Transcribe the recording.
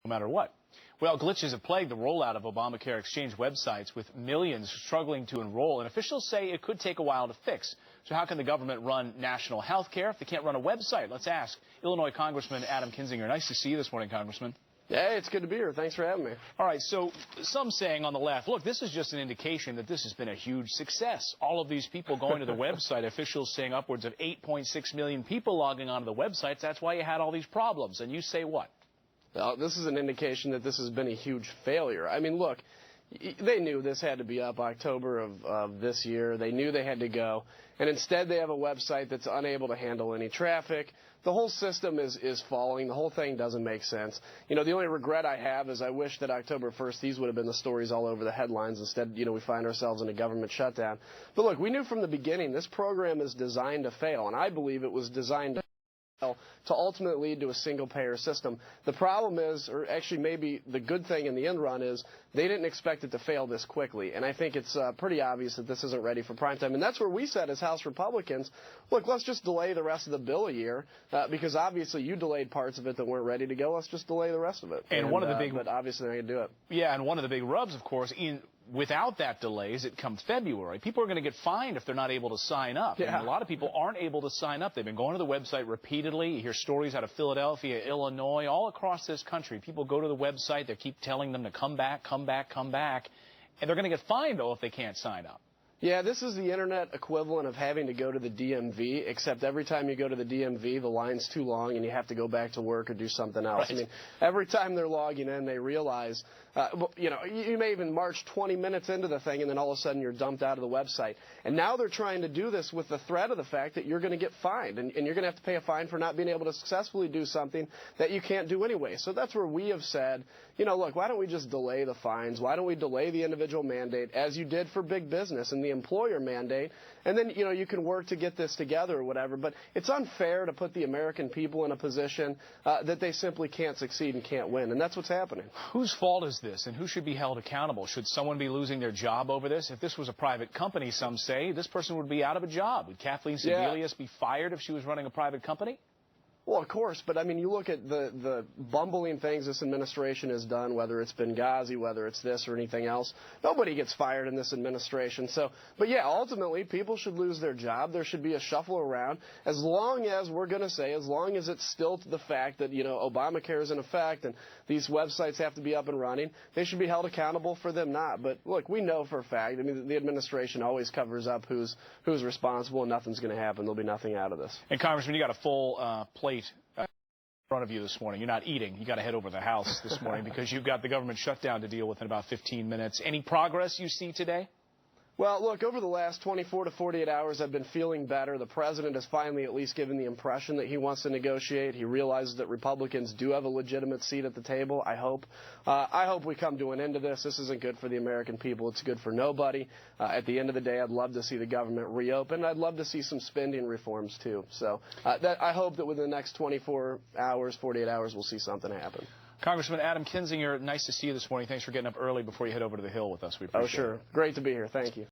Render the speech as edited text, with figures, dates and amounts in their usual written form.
no matter what. Well, glitches have plagued the rollout of Obamacare exchange websites, with millions struggling to enroll, and officials say it could take a while to fix. So how can the government run national health care if they can't run a website? Let's ask Illinois Congressman Adam Kinzinger. Nice to see you this morning, Congressman. Hey, it's good to be here. Thanks for having me. All right, so some saying on the left, look, this is just an indication that this has been a huge success. All of these people going to the website, officials saying upwards of 8.6 million people logging onto the websites. That's why you had all these problems. And you say what? Well, this is an indication that this has been a huge failure. I mean, look, they knew this had to be up October of this year. They knew they had to go. And instead, they have a website that's unable to handle any traffic. The whole system is falling. The whole thing doesn't make sense. You know, the only regret I have is I wish that October 1st, these would have been the stories all over the headlines. Instead, you know, we find ourselves in a government shutdown. But look, we knew from the beginning this program is designed to fail, and I believe it was designed to ultimately lead to a single-payer system. The problem is, or actually maybe the good thing in the end run is, they didn't expect it to fail this quickly. And I think it's pretty obvious that this isn't ready for prime time. And that's where we said as House Republicans, look, let's just delay the rest of the bill a year, because obviously you delayed parts of it that weren't ready to go. Let's just delay the rest of it. And one of the big... But obviously they're going to do it. Yeah, and one of the big rubs, of course, without that delay, as it comes February, people are going to get fined if they're not able to sign up. Yeah. And a lot of people aren't able to sign up. They've been going to the website repeatedly. You hear stories out of Philadelphia, Illinois, all across this country. People go to the website. They keep telling them to come back, come back, come back. And they're going to get fined, though, if they can't sign up. Yeah, this is the internet equivalent of having to go to the DMV, except every time you go to the DMV, the line's too long and you have to go back to work or do something else. Right. I mean, every time they're logging in, they realize, you know, you may even march 20 minutes into the thing and then all of a sudden you're dumped out of the website. And now they're trying to do this with the threat of the fact that you're going to get fined, and you're going to have to pay a fine for not being able to successfully do something that you can't do anyway. So that's where we have said, you know, look, why don't we just delay the fines? Why don't we delay the individual mandate, as you did for big business and the employer mandate? And then, you know, you can work to get this together or whatever. But it's unfair to put the American people in a position that they simply can't succeed and can't win. And that's what's happening. Whose fault is this, and who should be held accountable? Should someone be losing their job over this? If this was a private company, some say, this person would be out of a job. Would Kathleen Sebelius be fired if she was running a private company? Well, of course, but I mean, you look at the bumbling things this administration has done, whether it's Benghazi, whether it's this or anything else. Nobody gets fired in this administration. So, but yeah, ultimately, people should lose their job. There should be a shuffle around, as long as we're going to say, as long as it's still the fact that, you know, Obamacare is in effect and these websites have to be up and running. They should be held accountable for them not. But look, we know for a fact, I mean, the administration always covers up who's responsible, and nothing's going to happen. There'll be nothing out of this. And Congressman, you got a full plate in front of you this morning. You're not eating. You got to head over to the House this morning because you've got the government shutdown to deal with in about 15 minutes. Any progress you see today? Well, look, over the last 24 to 48 hours, I've been feeling better. The president has finally at least given the impression that he wants to negotiate. He realizes that Republicans do have a legitimate seat at the table, I hope. I hope we come to an end to this. This isn't good for the American people. It's good for nobody. At the end of the day, I'd love to see the government reopen. I'd love to see some spending reforms, too. So I hope that within the next 24 hours, 48 hours, we'll see something happen. Congressman Adam Kinzinger, nice to see you this morning. Thanks for getting up early before you head over to the Hill with us. We appreciate it. Oh, sure. Great to be here. Thank you.